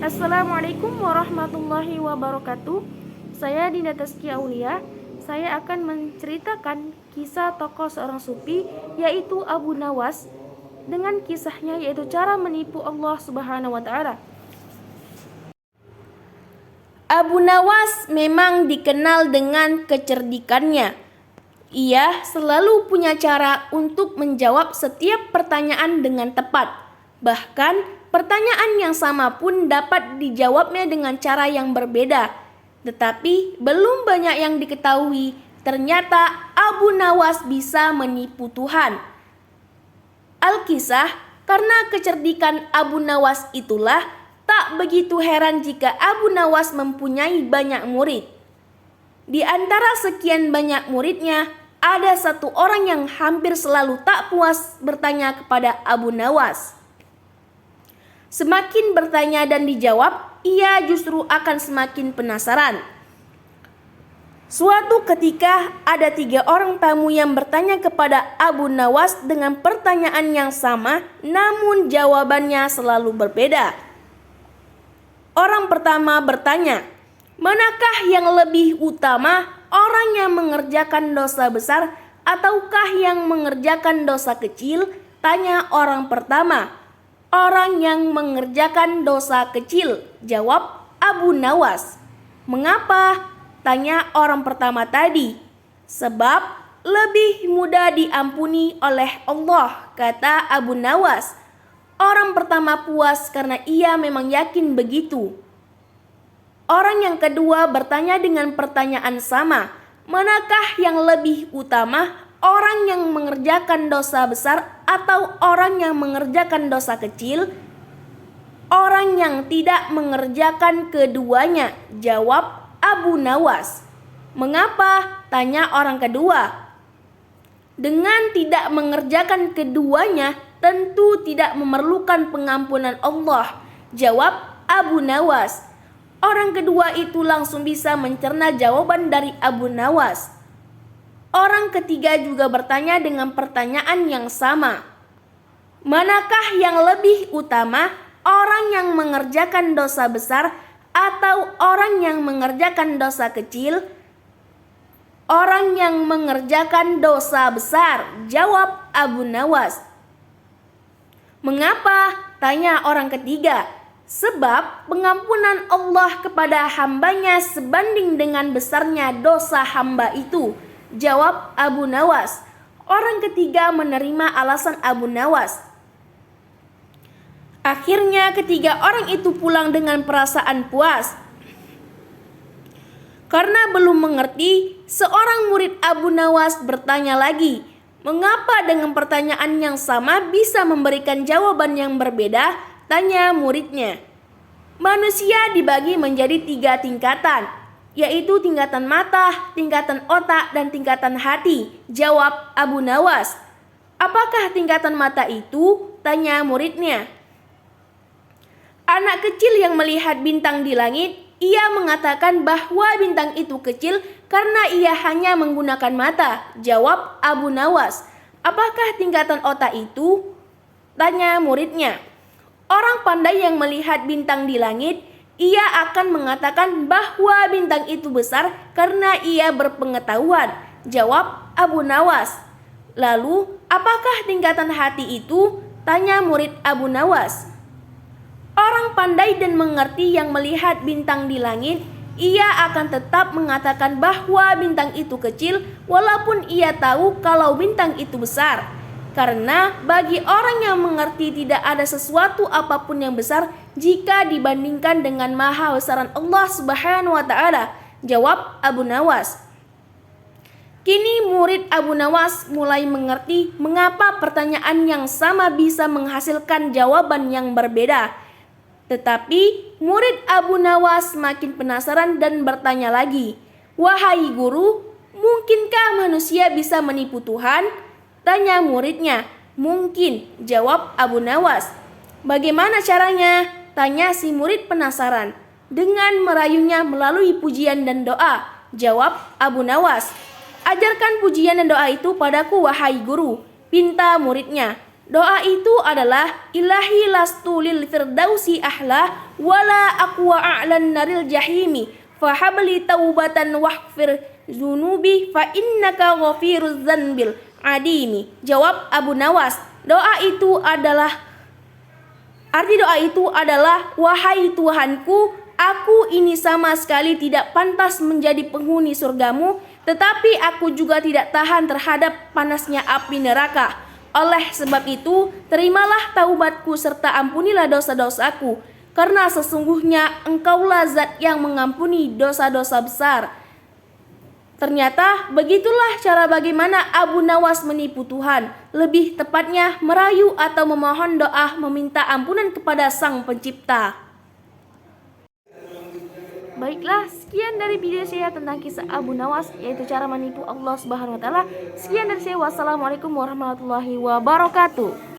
Assalamualaikum warahmatullahi wabarakatuh. Saya Dinda Tazkiyah Aulia. Saya akan menceritakan kisah tokoh seorang sufi, yaitu Abu Nawas, dengan kisahnya yaitu cara menipu Allah Subhanahu wa taala. Abu Nawas memang dikenal dengan kecerdikannya. Ia selalu punya cara untuk menjawab setiap pertanyaan dengan tepat. Bahkan pertanyaan yang sama pun dapat dijawabnya dengan cara yang berbeda. Tetapi belum banyak yang diketahui, ternyata Abu Nawas bisa menipu Tuhan. Al-Kisah, karena kecerdikan Abu Nawas itulah tak begitu heran jika Abu Nawas mempunyai banyak murid. Di antara sekian banyak muridnya, ada satu orang yang hampir selalu tak puas bertanya kepada Abu Nawas. Semakin bertanya dan dijawab, ia justru akan semakin penasaran. Suatu ketika ada 3 orang tamu yang bertanya kepada Abu Nawas dengan pertanyaan yang sama, namun jawabannya selalu berbeda. Orang pertama bertanya, manakah yang lebih utama, orang yang mengerjakan dosa besar ataukah yang mengerjakan dosa kecil? Tanya orang pertama. Orang yang mengerjakan dosa kecil, jawab Abu Nawas. Mengapa? Tanya orang pertama tadi. Sebab lebih mudah diampuni oleh Allah, kata Abu Nawas. Orang pertama puas karena ia memang yakin begitu. Orang yang kedua bertanya dengan pertanyaan sama. Manakah yang lebih utama, orang yang mengerjakan dosa besar atau orang yang mengerjakan dosa kecil? Orang yang tidak mengerjakan keduanya, jawab Abu Nawas. Mengapa? Tanya orang kedua. Dengan tidak mengerjakan keduanya, tentu tidak memerlukan pengampunan Allah, jawab Abu Nawas. Orang kedua itu langsung bisa mencerna jawaban dari Abu Nawas. Orang ketiga juga bertanya dengan pertanyaan yang sama. Manakah yang lebih utama, orang yang mengerjakan dosa besar atau orang yang mengerjakan dosa kecil? Orang yang mengerjakan dosa besar, jawab Abu Nawas. Mengapa? Tanya orang ketiga. Sebab pengampunan Allah kepada hambanya sebanding dengan besarnya dosa hamba itu, jawab Abu Nawas. Orang ketiga menerima alasan Abu Nawas. Akhirnya ketiga orang itu pulang dengan perasaan puas. Karena belum mengerti, seorang murid Abu Nawas bertanya lagi. Mengapa dengan pertanyaan yang sama bisa memberikan jawaban yang berbeda? Tanya muridnya. Manusia dibagi menjadi 3 tingkatan, yaitu tingkatan mata, tingkatan otak, dan tingkatan hati, jawab Abu Nawas. Apakah tingkatan mata itu? Tanya muridnya. Anak kecil yang melihat bintang di langit, ia mengatakan bahwa bintang itu kecil karena ia hanya menggunakan mata, jawab Abu Nawas. Apakah tingkatan otak itu? Tanya muridnya. Orang pandai yang melihat bintang di langit, ia akan mengatakan bahwa bintang itu besar karena ia berpengetahuan, jawab Abu Nawas. Lalu, apakah tingkatan hati itu? Tanya murid Abu Nawas. Orang pandai dan mengerti yang melihat bintang di langit, ia akan tetap mengatakan bahwa bintang itu kecil walaupun ia tahu kalau bintang itu besar. Karena bagi orang yang mengerti tidak ada sesuatu apapun yang besar jika dibandingkan dengan maha besaran Allah Subhanahu wa taala, jawab Abu Nawas. Kini murid Abu Nawas mulai mengerti mengapa pertanyaan yang sama bisa menghasilkan jawaban yang berbeda. Tetapi murid Abu Nawas makin penasaran dan bertanya lagi. Wahai guru, mungkinkah manusia bisa menipu Tuhan? Tanya muridnya. Mungkin, jawab Abu Nawas. Bagaimana caranya? Tanya si murid penasaran. Dengan merayunya melalui pujian dan doa, jawab Abu Nawas. Ajarkan pujian dan doa itu padaku wahai guru, pinta muridnya. Doa itu adalah ilahi lastu lil firdausi ahla wala aqwa a'lan naril jahimi fahabli taubatan wahfir zunubi fa innaka ghafiruz zanbil adimi. Jawab Abu Nawas, arti doa itu adalah wahai Tuhanku, aku ini sama sekali tidak pantas menjadi penghuni surgamu, tetapi aku juga tidak tahan terhadap panasnya api neraka. Oleh sebab itu, terimalah taubatku serta ampunilah dosa-dosaku, karena sesungguhnya Engkaulah Zat yang mengampuni dosa-dosa besar. Ternyata begitulah cara bagaimana Abu Nawas menipu Tuhan, lebih tepatnya merayu atau memohon doa meminta ampunan kepada Sang Pencipta. Baiklah, sekian dari video saya tentang kisah Abu Nawas, yaitu cara menipu Allah Subhanahu wa taala. Sekian dari saya, wassalamualaikum warahmatullahi wabarakatuh.